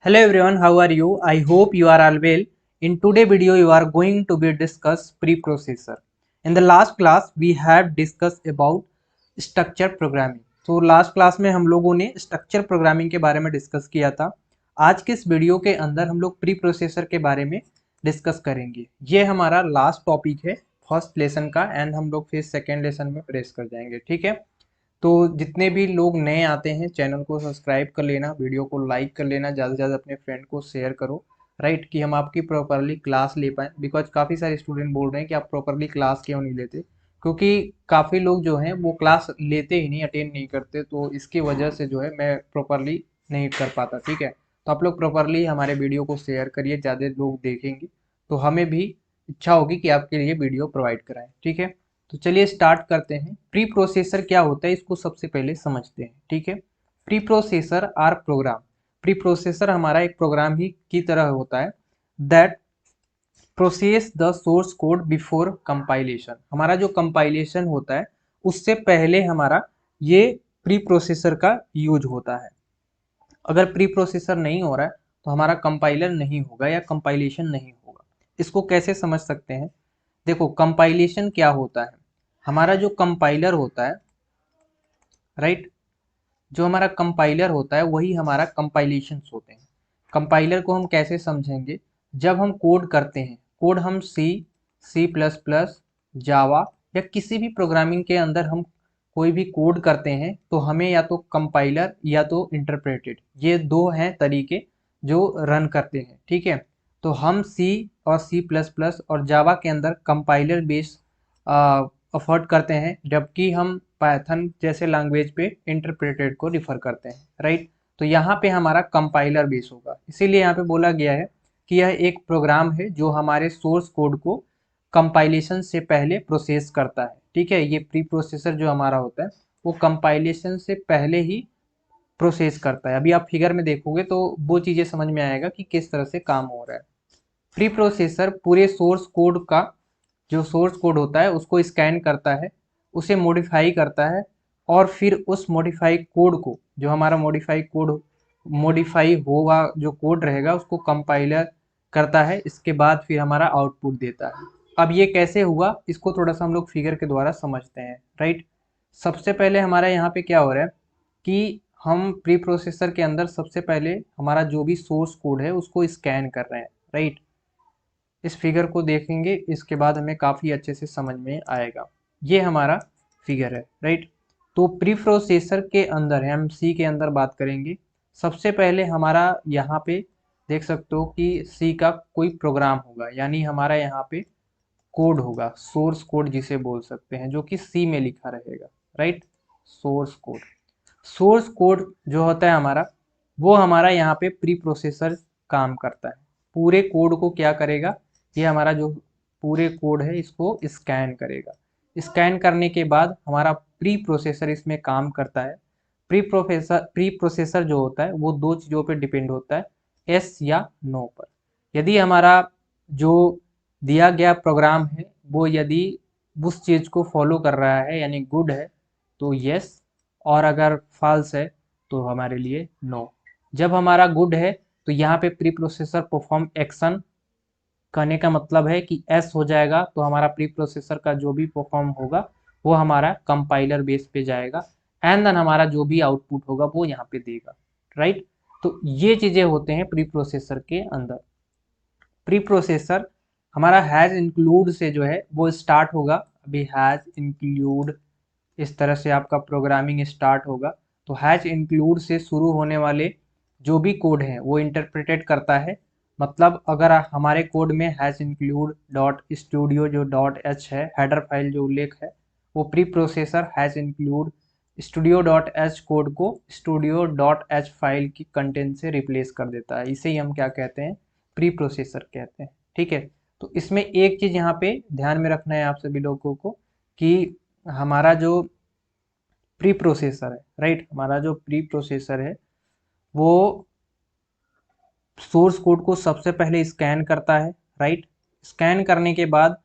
Hello everyone, how are you? I hope you are all well. In today's video, you are going to be discuss preprocessor. In the last class, we have discussed about structure programming. तो last class में हम लोगों ने structure programming के बारे में discuss किया था। आज के इस वीडियो के अंदर हम लोग प्री प्रोसेसर के बारे में डिस्कस करेंगे। ये हमारा लास्ट टॉपिक है फर्स्ट लेसन का एंड हम लोग फिर सेकेंड लेसन में प्रेस कर जाएंगे। ठीक है, तो जितने भी लोग नए आते हैं चैनल को सब्सक्राइब कर लेना, वीडियो को लाइक कर लेना, ज़्यादा से ज़्यादा अपने फ्रेंड को शेयर करो। राइट, कि हम आपकी प्रॉपरली क्लास ले पाएँ, बिकॉज काफ़ी सारे स्टूडेंट बोल रहे हैं कि आप प्रॉपरली क्लास क्यों नहीं लेते, क्योंकि काफ़ी लोग जो हैं वो क्लास लेते ही नहीं, अटेंड नहीं करते, तो इसकी वजह से जो है मैं प्रॉपरली नहीं कर पाता। ठीक है, तो आप लोग प्रॉपरली हमारे वीडियो को शेयर करिए, ज़्यादा लोग देखेंगे तो हमें भी इच्छा होगी कि आपके लिए वीडियो प्रोवाइड कराएं। ठीक है, तो चलिए स्टार्ट करते हैं। प्री प्रोसेसर क्या होता है इसको सबसे पहले समझते हैं। ठीक है, pre processor or program. Pre processor हमारा एक प्रोग्राम ही की तरह होता है that process the source code before compilation. हमारा जो कंपाइलेशन होता है उससे पहले हमारा ये प्री प्रोसेसर का यूज होता है। अगर प्री प्रोसेसर नहीं हो रहा है तो हमारा कंपाइलर नहीं होगा या कंपाइलेशन नहीं होगा। इसको कैसे समझ सकते हैं? देखो, कंपाइलेशन क्या होता है? हमारा जो कंपाइलर होता है, राइट, जो हमारा कंपाइलर होता है वही हमारा कंपाइलेशंस होते हैं। कंपाइलर को हम कैसे समझेंगे? जब हम कोड करते हैं, कोड हम सी प्लस प्लस, जावा या किसी भी प्रोग्रामिंग के अंदर हम कोई भी कोड करते हैं तो हमें या तो कंपाइलर या तो इंटरप्रेटेड, ये दो हैं तरीके जो रन करते हैं। ठीक है, तो हम सी और सी प्लस प्लस और जावा के अंदर कंपाइलर बेस अफोर्ड करते हैं, जबकि हम पाइथन जैसे लैंग्वेज पे इंटरप्रेटेड को रिफर करते हैं। राइट, तो यहाँ पे हमारा कंपाइलर बेस होगा, इसीलिए यहाँ पे बोला गया है कि यह एक प्रोग्राम है जो हमारे सोर्स कोड को कंपाइलेशन से पहले प्रोसेस करता है। ठीक है, ये प्री प्रोसेसर जो हमारा होता है वो कंपाइलेशन से पहले ही प्रोसेस करता है। अभी आप फिगर में देखोगे तो वो चीज़ें समझ में आएगा कि किस तरह से काम हो रहा है। प्री प्रोसेसर पूरे सोर्स कोड का, जो सोर्स कोड होता है उसको स्कैन करता है, उसे मॉडिफाई करता है और फिर उस मॉडिफाई कोड को, जो हमारा मॉडिफाई होगा जो कोड रहेगा उसको कंपाइलर करता है, इसके बाद फिर हमारा आउटपुट देता है। अब ये कैसे हुआ इसको थोड़ा सा हम लोग फिगर के द्वारा समझते हैं। राइट, सबसे पहले हमारा यहाँ पे क्या हो रहा है कि हम प्री प्रोसेसर के अंदर सबसे पहले हमारा जो भी सोर्स कोड है उसको स्कैन कर रहे हैं। राइट, इस फिगर को देखेंगे इसके बाद हमें काफ़ी अच्छे से समझ में आएगा। ये हमारा फिगर है। राइट, तो प्री प्रोसेसर के अंदर हम सी के अंदर बात करेंगे। सबसे पहले हमारा यहाँ पे देख सकते हो कि सी का कोई प्रोग्राम होगा, यानी हमारा यहाँ पे कोड होगा, सोर्स कोड जिसे बोल सकते हैं, जो कि सी में लिखा रहेगा। Right, source code. Source code जो होता है हमारा, वो हमारा यहाँ पे प्री प्रोसेसर काम करता है। पूरे कोड को क्या करेगा, ये हमारा जो पूरे कोड है इसको स्कैन करेगा। स्कैन करने के बाद हमारा प्री प्रोसेसर इसमें काम करता है। प्री प्रोसेसर जो होता है वो दो चीज़ों पे डिपेंड होता है, एस या नो पर। यदि हमारा जो दिया गया प्रोग्राम है वो यदि उस चीज़ को फॉलो कर रहा है यानी गुड है तो यस, और अगर फॉल्स है तो हमारे लिए नो। जब हमारा गुड है तो यहाँ पे प्री प्रोसेसर परफॉर्म एक्शन, कहने का मतलब है कि एस हो जाएगा तो हमारा प्री प्रोसेसर का जो भी परफॉर्म होगा वो हमारा कंपाइलर बेस पे जाएगा एंड देन हमारा जो भी आउटपुट होगा वो यहाँ पे देगा। राइट, तो ये चीज़ें होते हैं प्री प्रोसेसर के अंदर। प्री प्रोसेसर हमारा हैज़ इंक्लूड से जो है वो स्टार्ट होगा। अभी हैज़ इंक्लूड इस तरह से आपका प्रोग्रामिंग स्टार्ट होगा, तो हैज़ इंक्लूड से शुरू होने वाले जो भी कोड हैं वो इंटरप्रेटेड करता है। मतलब अगर हमारे कोड में हैज़ इंक्लूड डॉट स्टूडियो जो डॉट एच है, हेडर फाइल जो उल्लेख है, वो pre processor has include studio dot H code को स्टूडियो डॉट एच फाइल की कंटेंट से रिप्लेस कर देता है। इसे ही हम क्या कहते हैं, प्री प्रोसेसर कहते हैं। ठीक है, तो इसमें एक चीज़ यहाँ पे ध्यान में रखना है आप सभी लोगों को कि हमारा जो प्री प्रोसेसर है, राइट, हमारा जो प्री प्रोसेसर है वो सोर्स कोड को सबसे पहले स्कैन करता है। राइट, स्कैन करने के बाद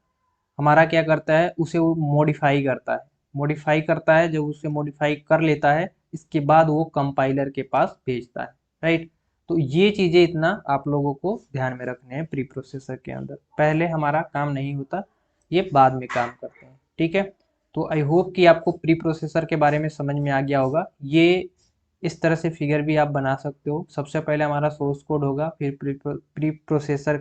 हमारा क्या करता है, उसे वो मॉडिफाई करता है। मॉडिफाई करता है, जब उसे मॉडिफाई कर लेता है इसके बाद वो कंपाइलर के पास भेजता है। राइट, तो ये चीज़ें इतना आप लोगों को ध्यान में रखने हैं प्री प्रोसेसर के अंदर। पहले हमारा काम नहीं होता, ये बाद में काम करते हैं। ठीक है, तो आई होप कि आपको प्री प्रोसेसर के बारे में समझ में आ गया होगा। ये इस तरह से फिगर भी आप बना सकते हो। सबसे पहले हमारा सोर्स कोड होगा, फिर प्री प्रोसेसर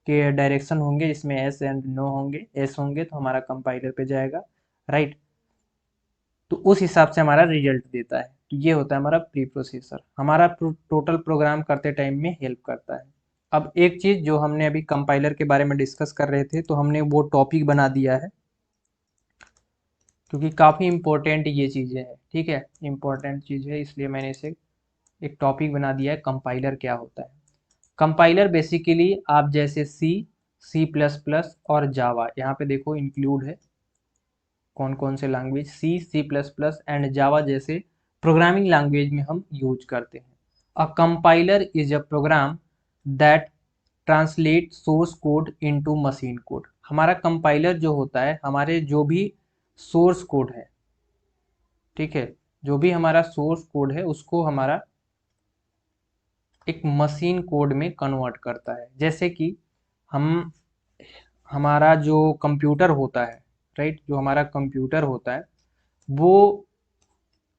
के डायरेक्शन होंगे जिसमें एस एंड नो होंगे। एस होंगे तो हमारा कंपाइलर पे जाएगा, राइट। तो उस हिसाब से हमारा रिजल्ट देता है। तो ये होता है हमारा प्री प्रोसेसर, हमारा टोटल प्रोग्राम करते टाइम में हेल्प करता है। अब एक चीज़ जो हमने अभी कंपाइलर के बारे में डिस्कस कर रहे थे, तो हमने वो टॉपिक बना दिया है क्योंकि काफ़ी इम्पोर्टेंट ये चीज़ें हैं। ठीक है, इम्पोर्टेंट चीज़ है, इसलिए मैंने इसे एक टॉपिक बना दिया है। कंपाइलर क्या होता है? कंपाइलर बेसिकली आप जैसे सी, सी प्लस प्लस और जावा, यहाँ पे देखो इंक्लूड है कौन कौन से language, C, C plus plus and Java जैसे प्रोग्रामिंग लैंग्वेज में हम यूज करते हैं। A compiler is a program that translate source code into machine code. हमारा कंपाइलर जो होता है, हमारे जो भी सोर्स कोड है, ठीक है, जो भी हमारा सोर्स कोड है उसको हमारा एक मशीन कोड में कन्वर्ट करता है। जैसे कि हम हमारा जो कंप्यूटर होता है, राइट, जो हमारा कंप्यूटर होता है वो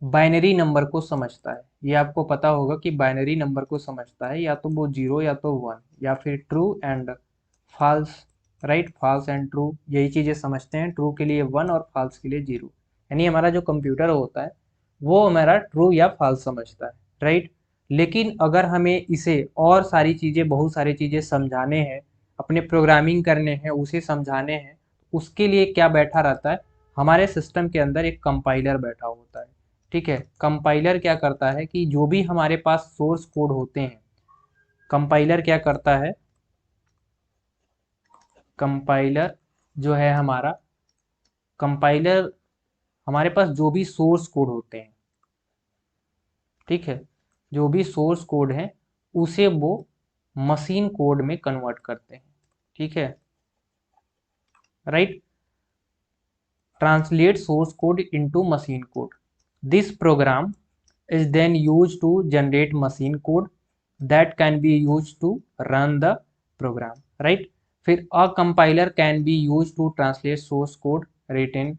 बाइनरी नंबर को समझता है। ये आपको पता होगा कि बाइनरी नंबर को समझता है, या तो वो जीरो या तो वन, या फिर true and false, right, false and true, यही चीज़ें समझते हैं। ट्रू के लिए वन और फॉल्स के लिए जीरो। यानी हमारा जो कंप्यूटर होता है वो हमारा ट्रू या फॉल्स समझता है, राइट। लेकिन अगर हमें इसे और सारी चीज़ें, बहुत सारी चीज़ें समझाने हैं, अपने प्रोग्रामिंग करने हैं, उसे समझाने हैं, उसके लिए क्या बैठा रहता है, हमारे सिस्टम के अंदर एक कंपाइलर बैठा होता है। ठीक है, कंपाइलर क्या करता है कि जो भी हमारे पास सोर्स कोड होते हैं, कंपाइलर क्या करता है, कंपाइलर जो है हमारा, कंपाइलर हमारे पास जो भी सोर्स कोड होते हैं, ठीक है, जो भी सोर्स कोड है उसे वो मशीन कोड में कन्वर्ट करते हैं। ठीक है, right, translate source code into machine code. This program is then used to generate machine code that can be used to run the program, right? फिर a compiler can be used to translate source code written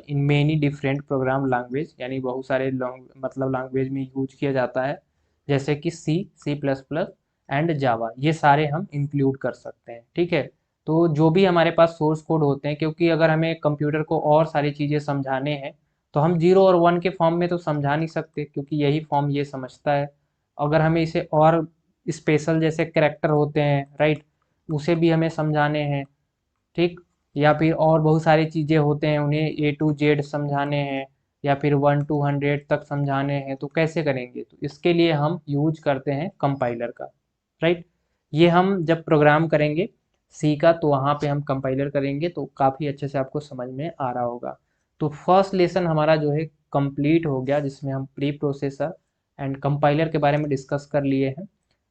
in many different program language, यानी बहुत सारे मतलब language में use किया जाता है, जैसे कि सी, सी प्लस प्लस एंड जावा, ये सारे हम इंक्लूड कर सकते हैं। ठीक है, तो जो भी हमारे पास सोर्स कोड होते हैं, क्योंकि अगर हमें कंप्यूटर को और सारी चीज़ें समझाने हैं तो हम जीरो और वन के फॉर्म में तो समझा नहीं सकते, क्योंकि यही फॉर्म ये समझता है। अगर हमें इसे और स्पेशल जैसे कैरेक्टर होते हैं, राइट, उसे भी हमें समझाने हैं, ठीक, या फिर और बहुत सारी चीज़ें होते हैं, उन्हें ए टू जेड समझाने हैं, या फिर 1 to 100 तक समझाने हैं, तो कैसे करेंगे? तो इसके लिए हम यूज करते हैं कंपाइलर का, राइट। ये हम जब प्रोग्राम करेंगे सी का, तो वहाँ पे हम कंपाइलर करेंगे तो काफ़ी अच्छे से आपको समझ में आ रहा होगा। तो फर्स्ट लेसन हमारा जो है कंप्लीट हो गया, जिसमें हम प्री प्रोसेसर एंड कंपाइलर के बारे में डिस्कस कर लिए हैं,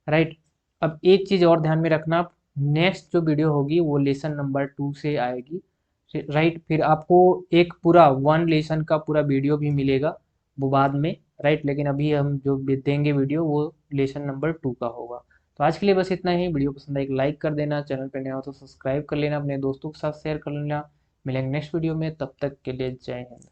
राइट। अब एक चीज़ और ध्यान में रखना, नेक्स्ट जो वीडियो होगी वो लेसन नंबर 2 से आएगी, राइट। फिर आपको एक पूरा वन लेसन का पूरा वीडियो भी मिलेगा वो बाद में, राइट। लेकिन अभी हम जो देंगे वीडियो वो लेसन नंबर 2 का होगा। तो आज के लिए बस इतना ही। वीडियो पसंद आए एक लाइक कर देना, चैनल पर नया हो तो सब्सक्राइब कर लेना, अपने दोस्तों के साथ शेयर कर लेना। मिलेंगे नेक्स्ट वीडियो में, तब तक के लिए जय हिंद।